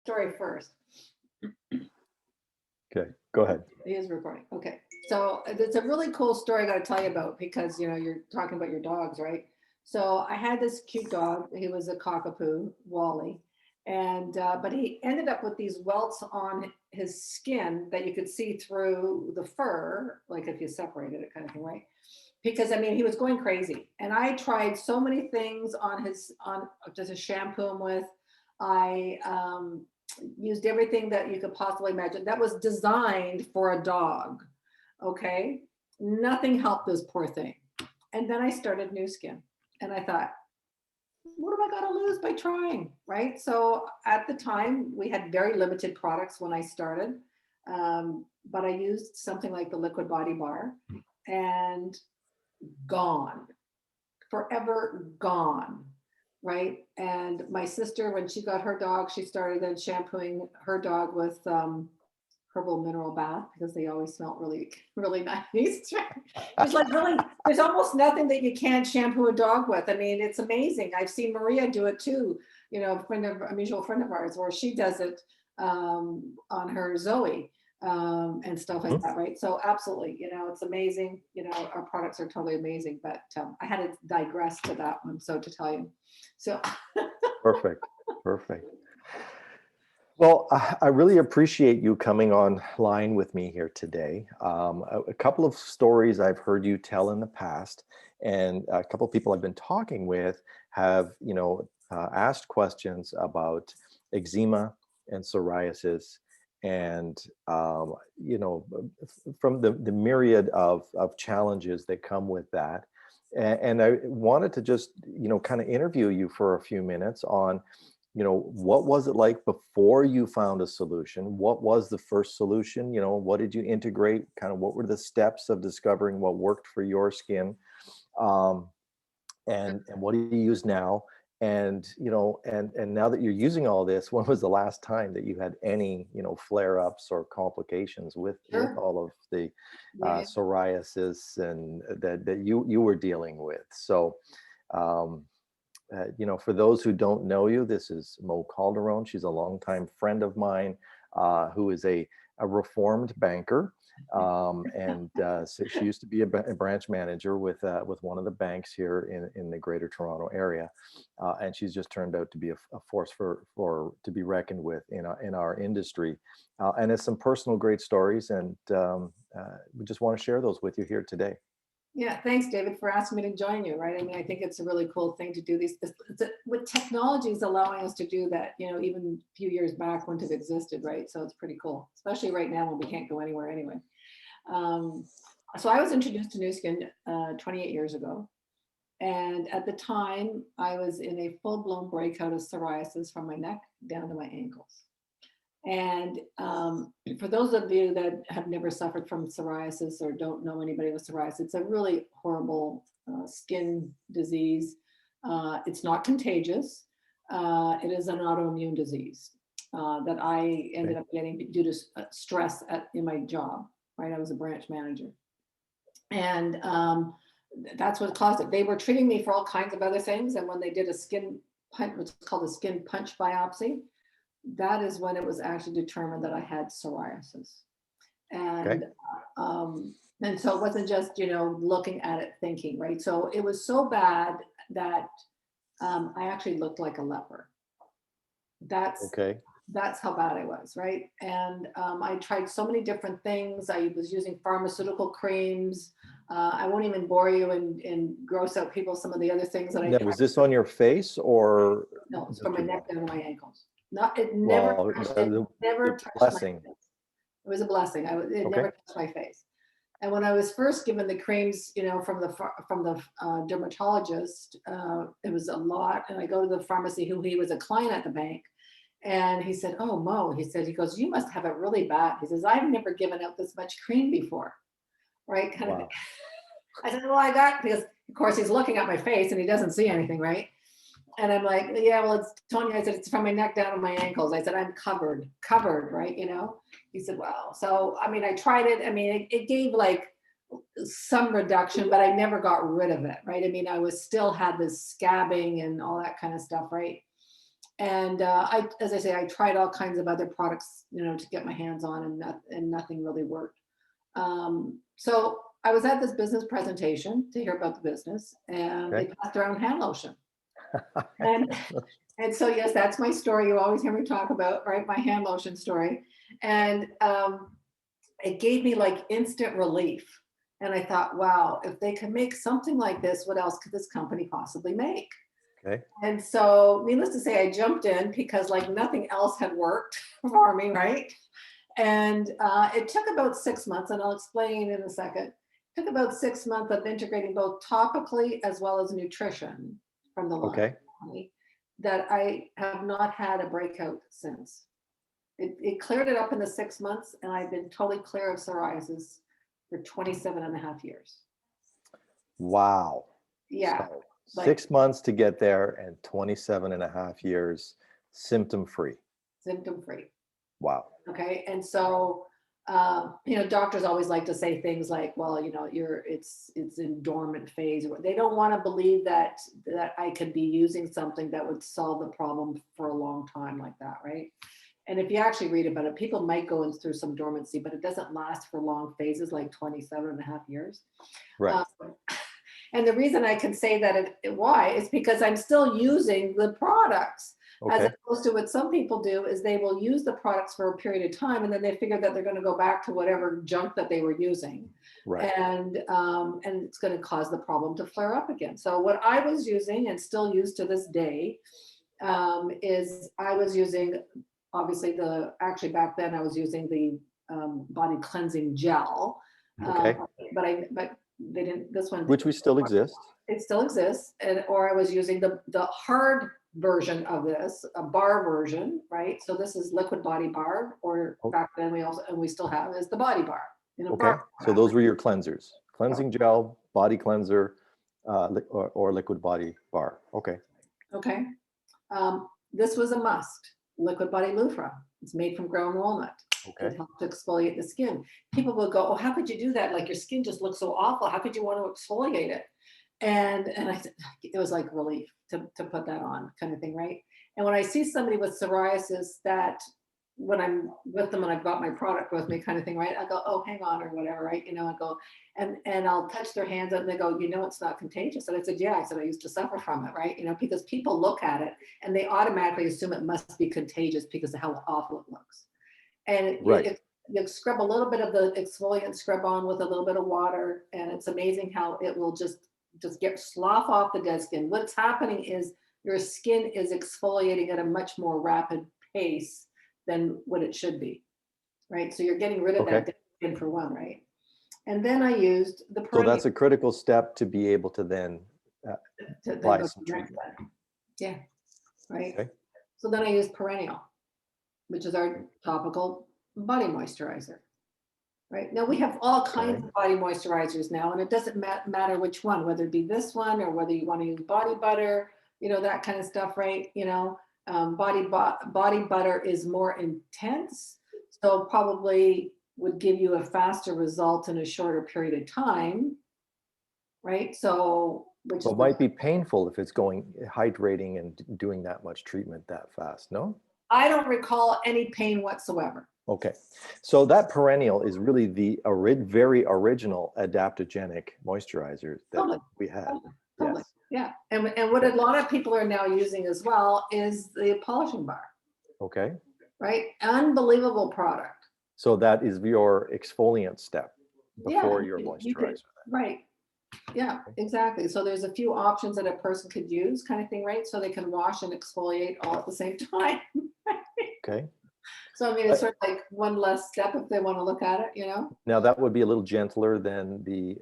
story first. Okay, go ahead. He is recording. Okay. So it's a really cool story I got to tell you about because, you're talking about your dogs, right? So I had this cute dog. He was a cockapoo, Wally. And, but he ended up with these welts on his skin that you could see through the fur, like if you separated it kind of thing, right? Because I mean, he was going crazy. And I tried so many things on just to shampoo him with. I, used everything that you could possibly imagine that was designed for a dog. Okay. Nothing helped this poor thing. And then I started New Skin and I thought, what have I got to lose by trying? Right. So at the time, we had very limited products when I started. But I used something like the Liquid Body Bar and gone, forever gone. Right. And my sister, when she got her dog, she started then shampooing her dog with herbal mineral bath because they always smell really, really nice. There's like really, there's almost nothing that you can't shampoo a dog with. I mean, it's amazing. I've seen Maria do it too. A mutual friend of ours, where she does it on her Zoe and stuff like Mhm. that, right? So absolutely, it's amazing. Our products are totally amazing. But I had to digress to that one, so to tell you. So Perfect. Perfect. Well, I really appreciate you coming online with me here today. A couple of stories I've heard you tell in the past, and a couple of people I've been talking with have, asked questions about eczema and psoriasis, and from the myriad of challenges that come with that. And I wanted to just, kind of interview you for a few minutes on what was it like before you found a solution? What was the first solution? What did you integrate? Kind of what were the steps of discovering what worked for your skin? Um, and what do you use now? And and now that you're using all this, when was the last time that you had any flare-ups or complications with sure. all of the Yeah. psoriasis and that you were dealing with? So um, for those who don't know you, this is Mo Calderon. She's a longtime friend of mine who is a reformed banker. And so she used to be a branch manager with one of the banks here in the Greater Toronto area. And she's just turned out to be a force for to be reckoned with in our industry. And it's some personal great stories. And we just want to share those with you here today. Yeah, thanks, David, for asking me to join you. Right? I mean, I think it's a really cool thing to do with technology is allowing us to do that. Even a few years back wouldn't have existed, right? So it's pretty cool, especially right now when we can't go anywhere anyway. Um, so I was introduced to Nu Skin 28 years ago, and at the time, I was in a full-blown breakout of psoriasis from my neck down to my ankles. And for those of you that have never suffered from psoriasis or don't know anybody with psoriasis, it's a really horrible skin disease. It's not contagious. It is an autoimmune disease that I ended Okay. up getting due to stress in my job. Right, I was a branch manager, and that's what caused it. They were treating me for all kinds of other things, and when they did a skin punch, what's called a skin punch biopsy, that is when it was actually determined that I had psoriasis. Okay. And and so it wasn't just, looking at it thinking, right? So it was so bad that I actually looked like a leper. That's Okay. that's how bad I was, right? And I tried so many different things. I was using pharmaceutical creams. I won't even bore you and gross out people some of the other things that I Now, tried. was this on your face or No, it's from just my your neck body? down to my ankles. Not it never Well, touched it, the never touched my blessing. face. It was a blessing. It Okay. never touched my face. And when I was first given the creams, from the dermatologist, it was a lot. And I go to the pharmacy, who he was a client at the bank, and he said, "Oh, Mo," he goes, "You must have it really bad." He says, "I've never given out this much cream before." Right? Kind of. Wow. I said, "Well, I got," because of course he's looking at my face and he doesn't see anything, right? And I'm like, "Yeah, well, it's Tony." I said, "It's from my neck down to my ankles." I said, "I'm covered, right?" He said, "Well," so I mean, I tried it. I mean, it gave like some reduction, but I never got rid of it, right? I mean, I was still had this scabbing and all that kind of stuff, right? And as I say, I tried all kinds of other products, to get my hands on, and nothing really worked. So I was at this business presentation to hear about the business, and they Okay. passed around hand lotion. And and so yes, that's my story. You always hear me talk about, right, my hand lotion story. And it gave me like instant relief. And I thought, wow, if they can make something like this, what else could this company possibly make? Okay. And so, needless to say, I jumped in because like nothing else had worked for me, right? And it took about 6 months, and I'll explain in a second. It took about 6 months of integrating both topically as well as nutrition from the line Okay. that I have not had a breakout since. It cleared it up in the 6 months, and I've been totally clear of psoriasis for 27 and a half years. Wow. Yeah, So like 6 months to get there and 27 and a half years symptom free. symptom free. Wow. Okay. And so, doctors always like to say things like, well, it's in dormant phase. They don't want to believe that I could be using something that would solve the problem for a long time like that, right? And if you actually read about it, people might go through some dormancy, but it doesn't last for long phases like 27 and a half years. Right. And the reason I can say that why is because I'm still using the products. As Okay. opposed to what some people do is they will use the products for a period of time, and then they figure that they're going to go back to whatever junk that they were using, Right. and it's going to cause the problem to flare up again. So what I was using and still use to this day is I was using, obviously, actually back then I was using the body cleansing gel, Okay. but they didn't. This one, Which we still exist. it still exists, or I was using the hard version of this, a bar version, right? So this is liquid body bar, or Oh, back then we still have is the body bar in a okay. bar So format. those were your cleansers: cleansing gel, body cleanser, or liquid body bar. Okay. Okay. This was a must. Liquid body loofah. It's made from ground walnut. It Okay. helps to exfoliate the skin. People will go, "Oh, how could you do that? Like your skin just looks so awful. How could you want to exfoliate it?" And I said, it was like relief to put that on, kind of thing, right? And when I see somebody with psoriasis, that when I'm with them and I've got my product with me, kind of thing, right? I go, "Oh, hang on," or whatever, right? I go, and I'll touch their hands and they go, "It's not contagious." And I said, "Yeah." I said, "I used to suffer from it," right? Because people look at it and they automatically assume it must be contagious because of how awful it looks. And Right. you scrub a little bit of the exfoliant scrub on with a little bit of water, and it's amazing how it will just get slough off the dead skin. What's happening is your skin is exfoliating at a much more rapid pace than what it should be, right? So you're getting rid of Okay. that dead skin for one, right? And then I used the So perennial that's a critical step to be able to then to then apply go to some the next treatment. step. Yeah, right. Okay. So then I used perennial, which is our topical body moisturizer. Right. Now we have all kinds Okay. of body moisturizers now, and it doesn't matter which one, whether it be this one or whether you want to use body butter, that kind of stuff, right? Body butter is more intense, so probably would give you a faster result in a shorter period of time, right? So, which So is it might be painful if it's going hydrating and doing that much treatment that fast. No? I don't recall any pain whatsoever. Okay. So that perennial is really the very original adaptogenic moisturizer that Totally, we had. totally, totally. Yes. Yeah. And what a Okay. lot of people are now using as well is the polishing bar. Okay. Right? Unbelievable product. So that is your exfoliant step Yeah, before your you could, moisturizer. right. Yeah, Okay. exactly. So there's a few options that a person could use, kind of thing, right? So they can wash and exfoliate all at the same time. Okay. So I mean, it's sort of like one less step if they want to look at it. Now that would be a little gentler than the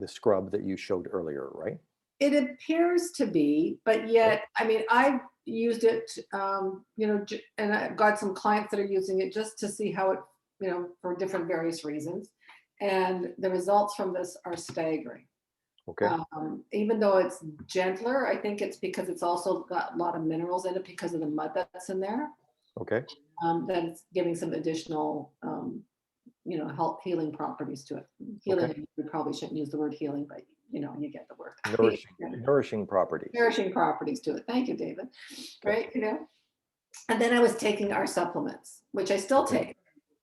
scrub that you showed earlier, right? It appears to be, but Okay. yet, I mean, I've used it, and I've got some clients that are using it just to see how it, for different various reasons. And the results from this are staggering. Okay. Even though it's gentler, I think it's because it's also got a lot of minerals in it because of the mud that's in there. Okay. That it's giving some additional, health healing properties to it. Okay. Healing, we probably shouldn't use the word healing, but you know, you get the word. Nourishing properties. Nourishing properties to it. Thank you, David. Right, you know. And then I was taking our supplements, which I still take,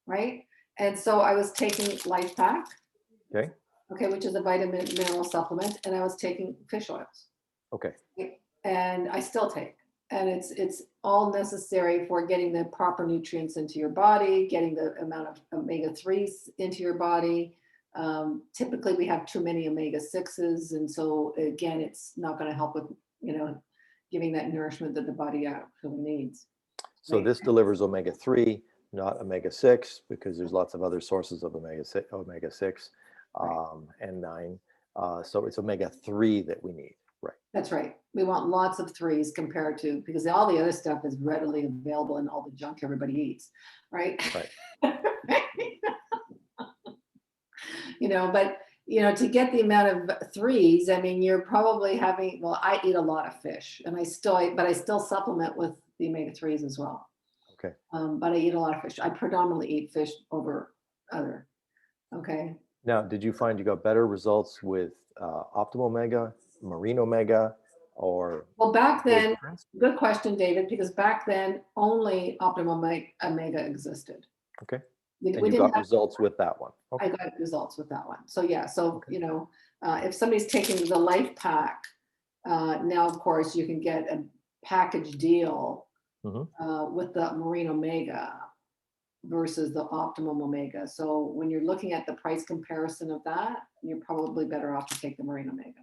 right? And so I was taking Life Pack, Okay. okay, which is a vitamin mineral supplement, and I was taking fish oils. Okay. And I still take. And it's all necessary for getting the proper nutrients into your body, getting the amount of omega-3s into your body. Typically, we have too many omega-6s, and so again, it's not going to help with, you know, giving that nourishment that the body actually needs. So this delivers omega-3, not omega-6, because there's lots of other sources of omega-6 and 9. So it's omega-3 that we need. Right. That's right. We want lots of threes compared to, because all the other stuff is readily available in all the junk everybody eats, right? Right. You know, but you know, to get the amount of threes, I mean, you're probably having, well, I eat a lot of fish and I still supplement with the omega-3s as well. Okay. But I eat a lot of fish. I predominantly eat fish over other. Okay. Now, did you find you got better results with Optimal Omega, Marine Omega, or? Well, back then, good question, David, because back then only Optimal Omega existed. Okay. We And you didn't got have, results with that one. Okay. I got results with that one. So yeah, so you know, if somebody's taking the Life Pack, now of course you can get a package deal with the Marine Omega versus the Optimum Omega. So when you're looking at the price comparison of that, you're probably better off to take the Marine Omega.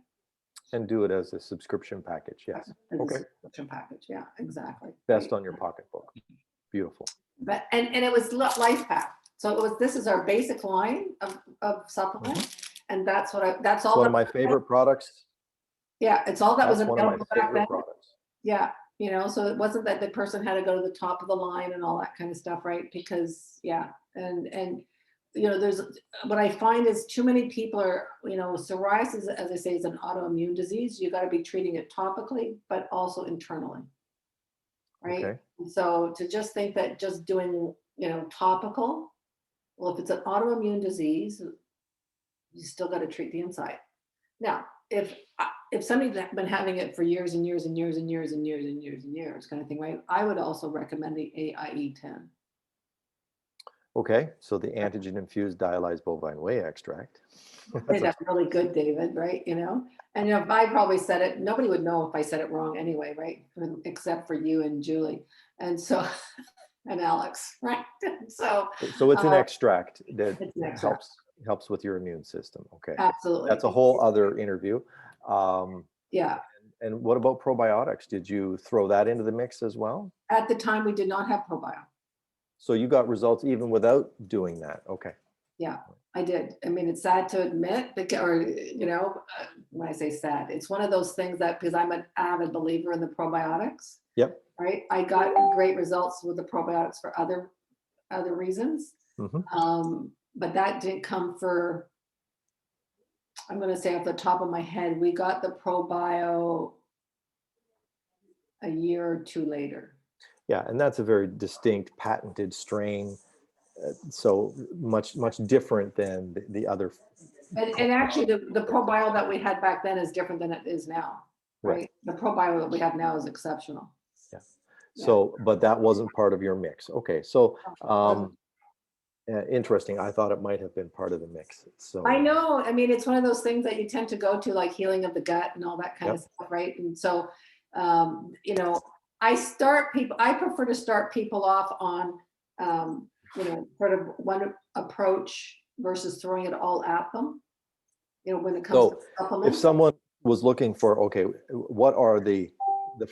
And do it as a subscription package, yes. Okay. Subscription package, yeah, exactly. Best on your pocketbook. Beautiful. But and it was Life Pack. So it was, this is our basic line of supplements, and that's what that's all. One of my favorite products. Yeah, it's all that was available one of my favorite products. Yeah, you know, so it wasn't that the person had to go to the top of the line and all that kind of stuff, right? Because yeah, and you know, there's what I find is too many people are, you know, psoriasis, as I say, is an autoimmune disease. You got to be treating it topically, but also internally, right? Okay. So to just think that just doing, you know, topical, well, if it's an autoimmune disease, you still got to treat the inside. Now, if somebody's been having it for years and years and years and years and years and years and years kind of thing, right? I would also recommend the AIE10. Okay, so the antigen-infused dialyzed bovine whey extract. That's really good, David, right? You know, and you know, if I probably said it, nobody would know if I said it wrong anyway, right? Except for you and Julie, and so, and Alex, right? So it's an extract that helps with your immune system. Okay, absolutely. That's a whole other interview. Yeah. And what about probiotics? Did you throw that into the mix as well? At the time, we did not have probiotics. So you got results even without doing that. Okay. Yeah, I did. I mean, it's sad to admit, because, or, you know, when I say sad, it's one of those things that, because I'm an avid believer in the probiotics. Yep. Right. I got great results with the probiotics for other reasons. But that didn't come for, I'm going to say off the top of my head, we got the ProBio a year or two later. Yeah, and that's a very distinct patented strain, so much different than the other. And actually, the ProBio that we had back then is different than it is now, right? The ProBio that we have now is exceptional. Yeah. So, but that wasn't part of your mix. Okay, so interesting. I thought it might have been part of the mix. So I know. I mean, it's one of those things that you tend to go to, like healing of the gut and all that kind of stuff, right? And so, you know, I prefer to start people off on, you know, sort of one approach versus throwing it all at them. You know, when it comes to supplements. If someone was looking for, okay, what are the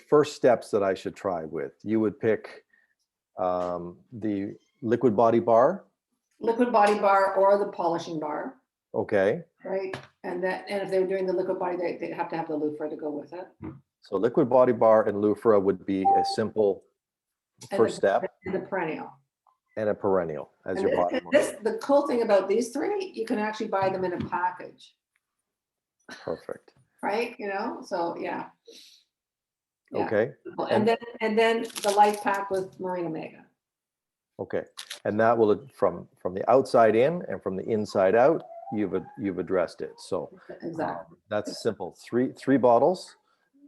first steps that I should try with? You would pick the liquid body bar. Liquid body bar or the polishing bar. Okay. Right, and if they were doing the liquid body, they'd have to have the loofah to go with it. So liquid body bar and loofah would be a simple first step. And the perennial. And a perennial as your bottom line. The cool thing about these three, you can actually buy them in a package. Perfect. Right, you know, so yeah. Okay. And then the Life Pack with Marine Omega. Okay, and that will from the outside in and from the inside out. you've addressed it. So Exactly. that's simple. Three bottles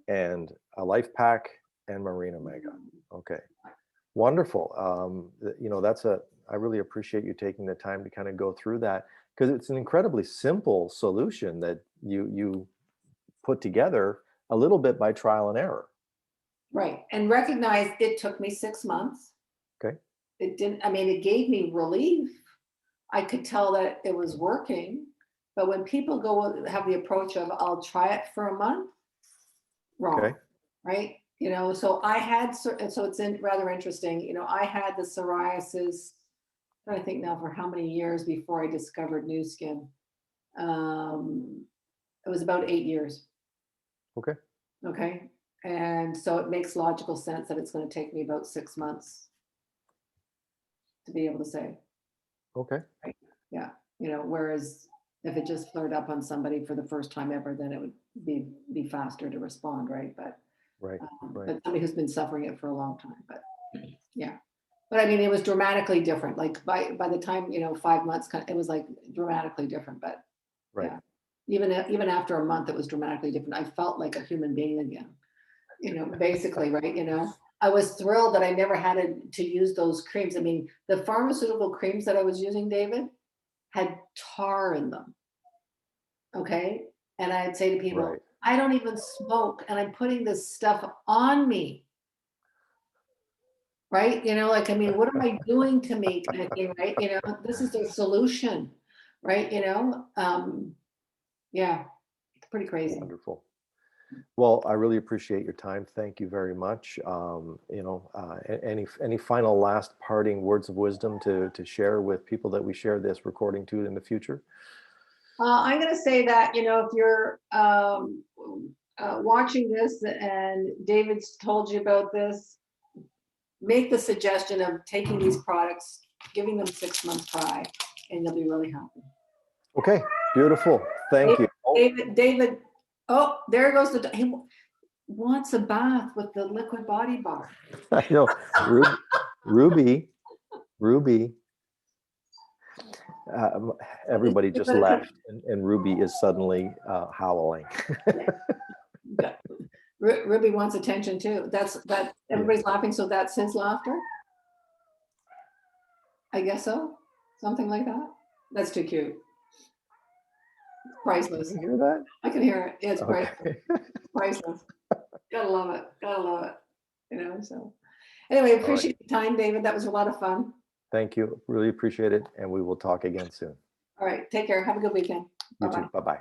and a life pack and Marine Omega. Okay, wonderful. I really appreciate you taking the time to kind of go through that, because it's an incredibly simple solution that you put together a little bit by trial and error. Right. And recognize it took me 6 months. Okay. It didn't, I mean, it gave me relief. I could tell that it was working. But when people have the approach of, I'll try it for a month, wrong. Okay. Right. So I had, so it's rather interesting. I had the psoriasis, I'm trying to think now for how many years before I discovered New Skin. It was about 8 years. Okay. Okay. And so it makes logical sense that it's going to take me about 6 months to be able to say, Okay. right? Yeah. Whereas if it just flared up on somebody for the first time ever, then it would be faster to respond. Right. But Right. but somebody who's been suffering it for a long time. But yeah. But I mean, it was dramatically different. Like by the time, 5 months, it was like dramatically different. But Right. yeah, even after a month, it was dramatically different. I felt like a human being again. Basically, right? I was thrilled that I never had to use those creams. I mean, the pharmaceutical creams that I was using, David, had tar in them. Okay. And I'd say to people, Right. I don't even smoke, and I'm putting this stuff on me. Right. I mean, what am I doing to me kind of thing, right? This is the solution, right? Yeah, it's pretty crazy. Wonderful. Well, I really appreciate your time. Thank you very much. Any final last parting words of wisdom to share with people that we share this recording to in the future? I'm going to say that, if you're watching this and David's told you about this, make the suggestion of taking these products, giving them 6 months try, and you'll be really happy. Okay, beautiful. Thank you. David, oh, there goes he wants a bath with the liquid body bar. I know, Ruby. Everybody just left, and Ruby is suddenly howling. Ruby wants attention too. That everybody's laughing, so that's his laughter. I guess so. Something like that. That's too cute. Priceless. You hear that? I can hear it. It's Okay. priceless. Gotta love it. Gotta love it. So anyway, appreciate the time, David. That was a lot of fun. Thank you. Really appreciate it. And we will talk again soon. All right. Take care. Have a good weekend. You too. Bye-bye.